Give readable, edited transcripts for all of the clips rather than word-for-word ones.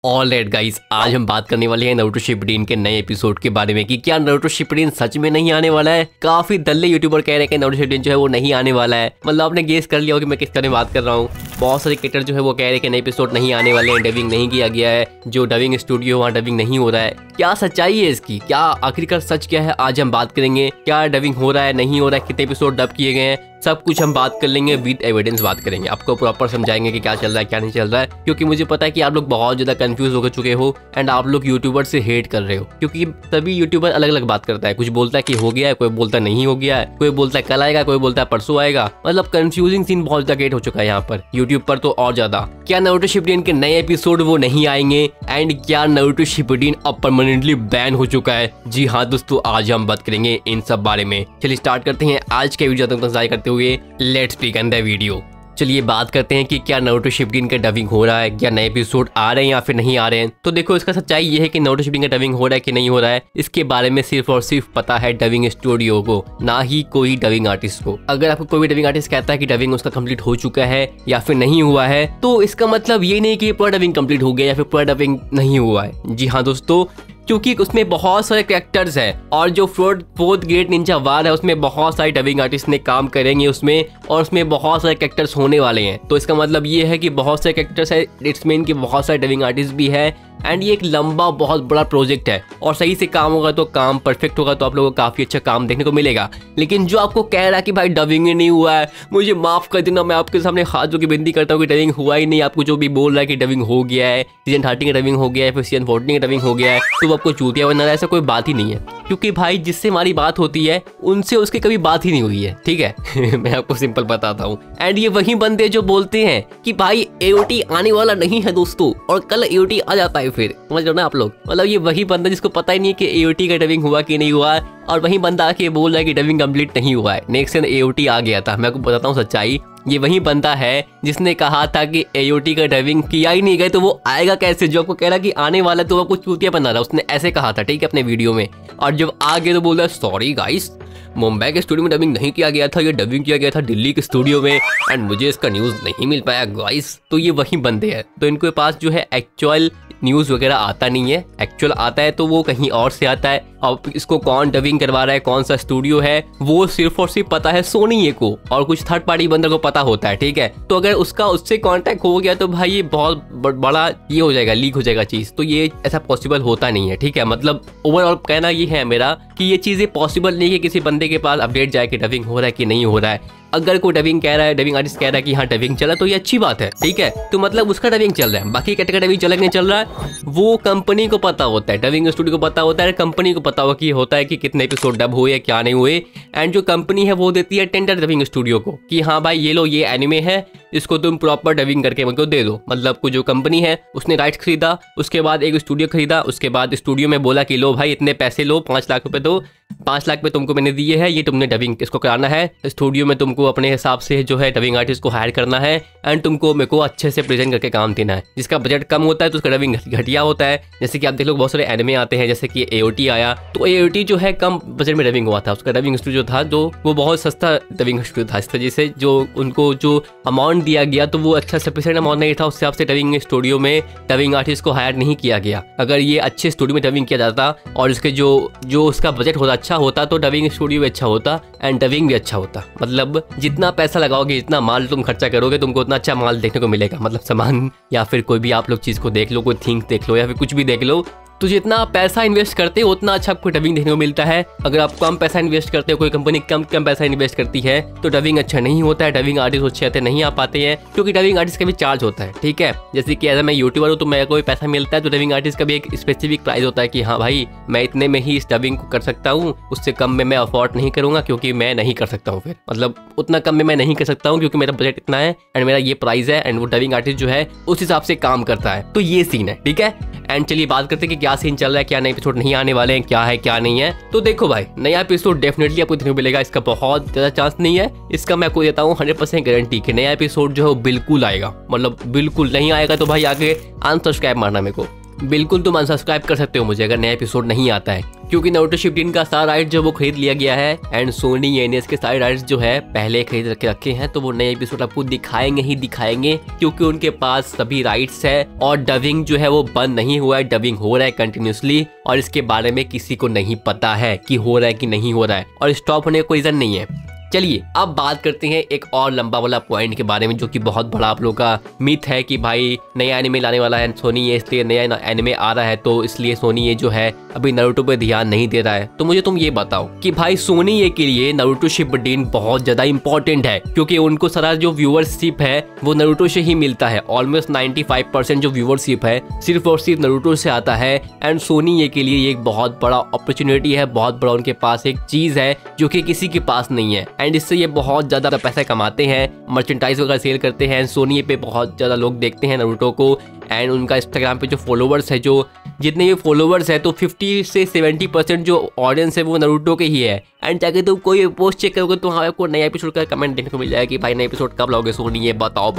Alright guys, आज हम बात करने वाले हैं नारुतो शिपुडेन के नए एपिसोड के बारे में कि क्या नारुतो शिपुडेन सच में नहीं आने वाला है। काफी दल्ले यूट्यूबर कह रहे हैं कि नारुतो शिपुडेन जो है वो नहीं आने वाला है। मतलब आपने गेस कर लिया हो कि मैं किस तरह बात कर रहा हूँ। बहुत सारे क्रिएटर जो है वो कह रहे हैं कि नए एपिसोड नहीं आने वाले हैं, डबिंग नहीं किया गया है, जो डबिंग स्टूडियो वहाँ डबिंग नहीं हो रहा है। क्या सच्चाई है इसकी, क्या आखिरकार सच क्या है, आज हम बात करेंगे। क्या डबिंग हो रहा है, नहीं हो रहा है, कितने एपिसोड डब किए गए हैं, सब कुछ हम बात कर लेंगे। विद एविडेंस बात करेंगे, आपको प्रॉपर समझाएंगे कि क्या चल रहा है क्या नहीं चल रहा है। क्योंकि मुझे पता है कि आप लोग बहुत ज्यादा कंफ्यूज हो चुके हो एंड आप लोग यूट्यूबर से हेट कर रहे हो, क्योंकि सभी यूट्यूबर अलग अलग बात करता है। कुछ बोलता है कि हो गया है, कोई बोलता है नहीं हो गया है, कोई बोलता है कल आएगा, कोई बोलता है परसों आएगा। मतलब कंफ्यूजिंग सीन बहुत ज्यादा क्रिएट हो चुका है यहाँ पर यूट्यूब पर तो और ज्यादा। क्या नारुतो शिपुडेन के नए एपिसोड वो नहीं आएंगे एंड क्या नारुतो शिपुडेन अब परमानेंटली बैन हो चुका है? जी हाँ दोस्तों, आज हम बात करेंगे इन सब बारे में। चलिए स्टार्ट करते हैं आज के वीडियो तक जारी करते हुए। Let's begin the video. चलिए बात करते हैं कि क्या नारुतो शिपुडेन का डबिंग हो रहा है, क्या नए एपिसोड आ रहे हैं या फिर नहीं आ रहे हैं। तो देखो, इसका सच्चाई ये है कि नारुतो शिपुडेन का डबिंग हो रहा है कि नहीं हो रहा है, इसके बारे में सिर्फ और सिर्फ पता है डबिंग स्टूडियो को, ना ही कोई डबिंग आर्टिस्ट को। अगर आपको कोई भी डबिंग आर्टिस्ट कहता है कि डबिंग उसका कंप्लीट हो चुका है या फिर नहीं हुआ है, तो इसका मतलब ये नहीं कि पूरा डबिंग कंप्लीट हो गया या फिर पूरा डबिंग नहीं हुआ है। जी हाँ दोस्तों, क्योंकि उसमें बहुत सारे कैरेक्टर्स हैं और जो फोर्थ ग्रेड निंजा वार है उसमें बहुत सारे डबिंग आर्टिस्ट ने काम करेंगे उसमें, और उसमें बहुत सारे कैरेक्टर्स होने वाले हैं। तो इसका मतलब ये है कि बहुत सारे कैरेक्टर्स है, इट्स मीन कि बहुत सारे डबिंग आर्टिस्ट भी है एंड ये एक लंबा बहुत बड़ा प्रोजेक्ट है। और सही से काम होगा तो, काम परफेक्ट होगा तो आप लोगों को काफी अच्छा काम देखने को मिलेगा। लेकिन जो आपको कह रहा है कि भाई डबिंग ही नहीं हुआ है, मुझे माफ कर देना, मैं आपके सामने हाथ जोड़ के विनती करता हूँ कि डबिंग हुआ ही नहीं। आपको जो भी बोल रहा है कि डबिंग हो गया है, सीजन 13 का डबिंग हो गया है, फिर सीजन 14 का डबिंग हो गया है, तो वो आपको चूतिया बना रहा है। ऐसा कोई बात ही नहीं है, क्योंकि भाई जिससे हमारी बात होती है उनसे उसकी कभी बात ही नहीं हुई है, ठीक है। मैं आपको सिंपल बताता हूँ। एंड ये वही बंदे जो बोलते हैं कि भाई एओटी आने वाला नहीं है दोस्तों, और कल एओटी आ जाता है, फिर समझ लो ना आप लोग। मतलब ये वही बंदा जिसको पता ही नहीं है कि एओटी का डबिंग हुआ कि नहीं हुआ, और वही बंदा आके बोल रहा है कि डबिंग कंप्लीट नहीं हुआ है। नेक्स्ट दिन एओटी आ गया था। मैं आपको बताता हूँ सच्चाई, ये वही बंदा है जिसने कहा था कि एओटी का डबिंग किया ही नहीं गया तो वो आएगा कैसे। जो आपको कह रहा कि आने वाला तो वो कुछ चूतिया बना रहा, उसने ऐसे कहा था, ठीक है, अपने वीडियो में। और जब आ गया तो बोल रहा है सॉरी गाइस, मुंबई के स्टूडियो में डबिंग नहीं किया गया था, ये डबिंग किया गया था दिल्ली के स्टूडियो में एंड मुझे इसका न्यूज नहीं मिल पाया गाइस। तो ये वही बंदे हैं। तो इनके पास जो है एक्चुअल न्यूज़ वगैरह आता नहीं है, एक्चुअल आता है तो वो कहीं और से आता है। अब इसको कौन डबिंग करवा रहा है, कौन सा स्टूडियो है, वो सिर्फ और सिर्फ पता है सोनी को, और कुछ थर्ड पार्टी बंदर को पता होता है, ठीक है। तो अगर उसका उससे कांटेक्ट हो गया तो भाई ये बहुत बड़ा ये हो जाएगा, लीक हो जाएगा चीज़। तो ये ऐसा पॉसिबल होता नहीं है, ठीक है। मतलब ओवरऑल कहना ये है मेरा कि ये चीज़ें पॉसिबल नहीं है किसी बंदे के पास अपडेट जाए कि डबिंग हो रहा है कि नहीं हो रहा है। अगर कोई डबिंग कह रहा है, डबिंग आर्टिस्ट कह रहा है कि हाँ डबिंग चला, तो ये अच्छी बात है, ठीक है। तो मतलब उसका डबिंग चल रहा है, बाकी कैटेगरी डबिंग चल नहीं चल रहा है वो कंपनी को पता होता है, डबिंग स्टूडियो को पता होता है, कंपनी को पता होता है कि कितने एपिसोड डब हुए या क्या नहीं हुए। एंड जो कंपनी है वो देती है टेंडर डबिंग स्टूडियो को कि हाँ भाई ये लो, ये एनिमे है, इसको तुम प्रॉपर डबिंग करके मुझको दे दो। मतलब जो कंपनी है उसने राइट खरीदा, उसके बाद एक स्टूडियो खरीदा, उसके बाद स्टूडियो में बोला कि लो भाई इतने पैसे लो, 5 लाख रुपए दो, 5 लाख पे तुमको मैंने दिए है, ये तुमने डबिंग इसको कराना है। स्टूडियो में तुमको अपने हिसाब से जो है डबिंग आर्टिस्ट को हायर करना है एंड तुमको मेरे को अच्छे से प्रेजेंट करके काम देना है। जिसका बजट कम होता है तो उसका डबिंग घटिया होता है। जैसे कि आप देख लो बहुत सारे एनिमे आते हैं, जैसे कि एओटी आया, तो एओटी जो है कम बजट में डबिंग हुआ था, उसका डबिंग स्टूडियो था जो वो बहुत सस्ता डबिंग स्टूडियो था। इस वजह से जो उनको जो अमाउंट दिया गया तो वो अच्छा सफिशिएंट अमाउंट नहीं था, उस हिसाब से डबिंग स्टूडियो में डबिंग आर्टिस्ट को हायर नहीं किया गया। अगर ये अच्छे स्टूडियो में डबिंग किया जाता और इसके जो उसका बजट होता अच्छा होता तो डबिंग स्टूडियो भी अच्छा होता एंड डबिंग भी अच्छा होता। मतलब जितना पैसा लगाओगे, जितना माल तुम खर्चा करोगे, तुमको उतना अच्छा माल देखने को मिलेगा। मतलब सामान या फिर कोई भी आप लोग चीज़ को देख लो, कोई थिंग देख लो या फिर कुछ भी देख लो, तो जितना पैसा इन्वेस्ट करते हो उतना अच्छा आपको डबिंग देखने को मिलता है। अगर आप कम पैसा इन्वेस्ट करते हो, कोई कंपनी कम पैसा इन्वेस्ट करती है तो डबिंग अच्छा नहीं होता है, डबिंग आर्टिस्ट अच्छे आते नहीं आ पाते हैं, क्योंकि डबिंग आर्टिस्ट का भी चार्ज होता है, ठीक है। जैसे कि अगर मैं यूट्यूबर हूँ तो मेरे को भी पैसा मिलता है, तो डबिंग आर्टिस्ट का भी एक स्पेसिफिक प्राइस होता है कि हाँ भाई मैं इतने में ही इस डबिंग को कर सकता हूँ, उससे कम में मैं अफोर्ड नहीं करूँगा, क्योंकि मैं नहीं कर सकता हूँ। फिर मतलब उतना कम में मैं नहीं कर सकता हूँ क्योंकि मेरा बजट इतना है एंड मेरा ये प्राइस है, एंड वो डबिंग आर्टिस्ट जो है उस हिसाब से काम करता है। तो ये सीन है, ठीक है। एंड चलिए बात करते हैं कि क्या सीन चल रहा है, क्या नए एपिसोड नहीं आने वाले हैं, क्या है क्या नहीं है। तो देखो भाई, नया एपिसोड डेफिनेटली आपको देखने को मिलेगा, इसका बहुत ज्यादा चांस नहीं है। इसका मैं आपको देता हूँ 100% गारंटी कि नया एपिसोड जो है वो बिल्कुल आएगा। मतलब बिल्कुल नहीं आएगा तो भाई आगे अनसब्सक्राइब मारना मेरे को, बिल्कुल तुम अनसब्सक्राइब कर सकते हो मुझे अगर नया एपिसोड नहीं आता है। क्योंकि नारुतो शिपडिन का सारा राइट जो वो खरीद लिया गया है एंड सोनी एनएस के सारे राइट्स जो है पहले खरीद के रखे हैं, तो वो नए एपिसोड आपको दिखाएंगे ही दिखाएंगे क्योंकि उनके पास सभी राइट्स है और डबिंग जो है वो बंद नहीं हुआ है, डबिंग हो रहा है कंटिन्यूसली और इसके बारे में किसी को नहीं पता है कि हो रहा है कि नहीं हो रहा है और स्टॉप होने का कोई रीजन नहीं है। चलिए अब बात करते हैं एक और लंबा वाला पॉइंट के बारे में जो कि बहुत बड़ा आप लोगों का मिथ है कि भाई नया एनिमे लाने वाला है सोनी ये, इसलिए नया एनिमे आ रहा है तो इसलिए सोनी ये जो है अभी नारुतो पे ध्यान नहीं दे रहा है। तो मुझे तुम ये बताओ कि भाई सोनी ये के लिए नारुतो शिपडिन बहुत ज्यादा इंपॉर्टेंट है क्योंकि उनको सारा जो व्यूअरशिप है वो नारुतो से ही मिलता है। ऑलमोस्ट 95% जो व्यूअरशिप है सिर्फ और सिर्फ नारुतो से आता है एंड सोनी ये के लिए ये एक बहुत बड़ा अपॉर्चुनिटी है, बहुत बड़ा उनके पास एक चीज है जो कि किसी के पास नहीं है एंड इससे ये बहुत ज्यादा पैसा कमाते हैं, मर्चेंटाइज वगैरह सेल करते हैं। सोनी पे बहुत ज्यादा लोग देखते हैं नारुतो को एंड उनका इंस्टाग्राम पे जो फॉलोवर्स है, जो जितने भी फॉलोवर्स है तो 50 से 70% जो ऑडियंस है वो नारुतो के ही है। एंड जाके तुम कोई पोस्ट चेक करोगे तो आपको नया एपिसोड का कमेंट देखने को मिल जाएगा कि भाई नया एपिसोड कब लाओगे सोनी, ये बताओ।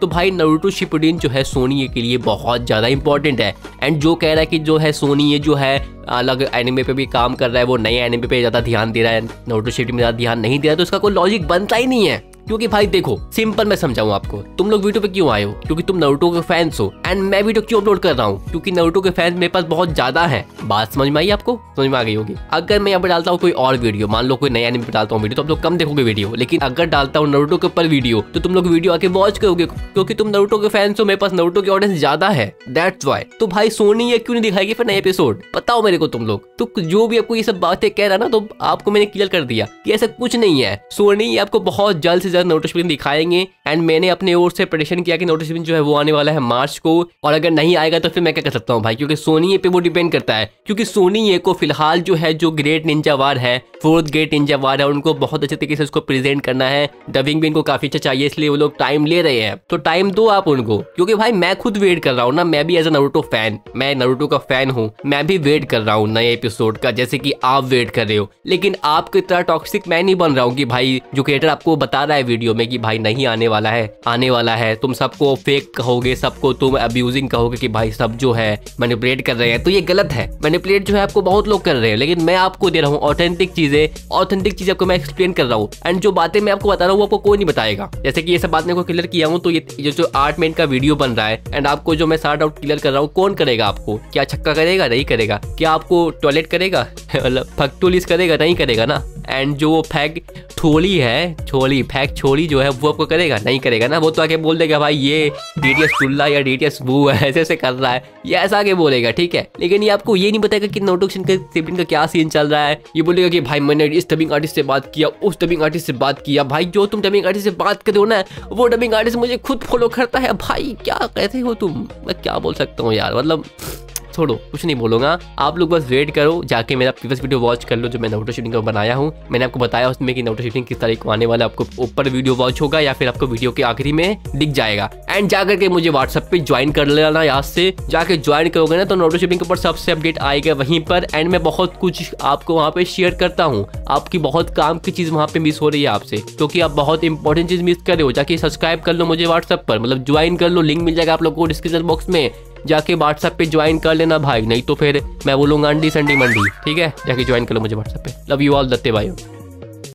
तो भाई नारुतो शिपडिन जो है सोनी के लिए बहुत ज्यादा इंपॉर्टेंट है एंड जो कह रहा है कि जो है सोनी ये जो है अलग एनिमे पे भी काम कर रहा है, वो नए एनिमे पे ज्यादा ध्यान दे रहा है, नारुतो शिपडिन में ज्यादा ध्यान नहीं दे रहा है, तो इसका कोई लॉजिक बनता ही नहीं है। क्योंकि भाई देखो सिंपल मैं समझाऊं आपको, तुम लोग वीडियो पे क्यों आए हो? क्योंकि तुम नारुतो के फैंस हो एंड मैं वीडियो क्यों अपलोड कर रहा हूँ? क्योंकि नारुतो के फैंस मेरे पास बहुत ज्यादा हैं। बात समझ में आई आपको? समझ में आ गई होगी। अगर मैं यहाँ पे डालता हूँ कोई और वीडियो, मान लो कोई नया एनिमे पे डालता हूँ वीडियो, तो आप लोग कम देखोगे वीडियो, लेकिन अगर डालता हूँ नारुतो के ऊपर वीडियो तो तुम लोग वीडियो आके वॉच करोगे क्योंकि तुम नारुतो के फैंस हो, मेरे पास नारुतो की ऑडियंस ज्यादा है, दैट्स व्हाई। तो भाई सोनी ये क्यों नहीं दिखाएगी फिर नया एपिसोड? बताओ मेरे को तुम लोग। तो जो भी आपको ये सब बातें कह रहा ना, तो आपको मैंने क्लियर कर दिया कि ऐसा कुछ नहीं है। सोनी आपको बहुत जल्द से जल्द नारुतो शिपडिन दिखाएंगे एंड मैंने अपने ओर से प्रेडिक्शन किया कि नारुतो शिपडिन जो है वो आने वाला है मार्च को, और अगर नहीं आएगा तो फिर मैं क्या कर सकता हूँ भाई, क्योंकि सोनी पे वो डिपेंड करता है। क्योंकि सोनी ये को फिलहाल जो है जो ग्रेट निंजा वार है, 4th ग्रेट निंजा वार है, उनको बहुत अच्छे तरीके से उसको प्रेजेंट करना है, डबिंग भी इनको काफी अच्छा चाहिए, इसलिए वो लोग टाइम ले रहे हैं। तो टाइम दो आप उनको, क्योंकि भाई मैं खुद वेट कर रहा हूँ ना, मैं भी एज अ नारुतो फैन, मैं नारुतो का फैन हूँ, मैं भी वेट कर रहा हूँ नए एपिसोड का, जैसे कि आप वेट कर रहे हो। लेकिन आपकी तरह टॉक्सिक मैं नहीं बन रहा हूँ कि भाई जो क्रिएटर आपको बता रहा है वीडियो में कि भाई नहीं आने वाला है, तुम सबको फेक कहोगे, सबको तुम अब्यूजिंग कहोगे कि भाई सब जो है मैनिपुलेट कर रहे हैं, तो ये गलत है। मैनिपुलेट जो है आपको बहुत लोग कर रहे हैं, लेकिन मैं आपको दे रहा हूँ ऑथेंटिक चीजें आपको मैं एक्सप्लेन कर रहा हूँ एंड जो बातें मैं आपको बता रहा हूँ वो आपको कोई नहीं बताएगा। जैसे कि ये सब बात मैं को क्लियर किया हूँ, तो ये जो 8 मिनट का वीडियो बन रहा है एंड आपको जो मैं सारा डाउट क्लियर कर रहा हूँ, कौन करेगा आपको? क्या छक्का करेगा? नहीं करेगा। क्या आपको टॉयलेट करेगा? मतलब फक्टुलिस करेगा? नहीं करेगा ना। एंड जो फैग छोली है, फैग छोली जो है वो आपको करेगा? नहीं करेगा ना। वो तो आके बोल देगा भाई ये डीटीएस टुल्ला या डीटीएस बू ऐसे कर रहा है, ये ऐसा आके बोलेगा, ठीक है। लेकिन ये आपको ये नहीं बताएगा कि नारुतो शिपडिन का क्या सीन चल रहा है। ये बोलेगा कि भाई मैंने इस डबिंग आर्टिस्ट से बात किया, उस डबिंग आर्टिस्ट से बात किया। भाई जो तुम डबिंग आर्टिस्ट से बात कर रहे हो ना, वो डबिंग आर्टिस्ट मुझे खुद फॉलो करता है। भाई क्या कहते हो तुम? मैं क्या बोल सकता हूँ यार, मतलब छोड़ो, कुछ नहीं बोलूंगा। आप लोग बस वेट करो, जाके मेरा प्रीवियस वीडियो वॉच कर लो जो मैं नारुतो शिपडिन का बनाया हूँ। मैंने आपको बताया उसमें कि नारुतो शिपडिन किस तारीख को आने वाला, आपको ऊपर वीडियो वॉच होगा या फिर आपको वीडियो के आखिरी में दिख जाएगा। एंड जाकर के मुझे व्हाट्सएप पे ज्वाइन कर लेना, यहाँ से जाके ज्वाइन करोगे ना तो नारुतो शिपडिन के ऊपर सबसे अपडेट आएगा वहीं पर। एंड मैं बहुत कुछ आपको वहाँ पे शेयर करता हूँ, आपकी बहुत काम की चीज वहाँ पे मिस हो रही है आपसे, क्योंकि आप बहुत इंपॉर्टेंट चीज मिस कर रहे हो। जाके सब्सक्राइब कर लो मुझे व्हाट्सएप पर, मतलब ज्वाइन कर लो, लिंक मिल जाएगा आप लोग को डिस्क्रिप्शन बॉक्स में, जाके व्हाट्सएप पे ज्वाइन कर लेना भाई, नहीं तो फिर मैं बोलूंगा अंडी संडी मंडी, ठीक है। जाके ज्वाइन कर लो मुझे व्हाट्सएप पे। लव यू ऑल, दत्ते भाई।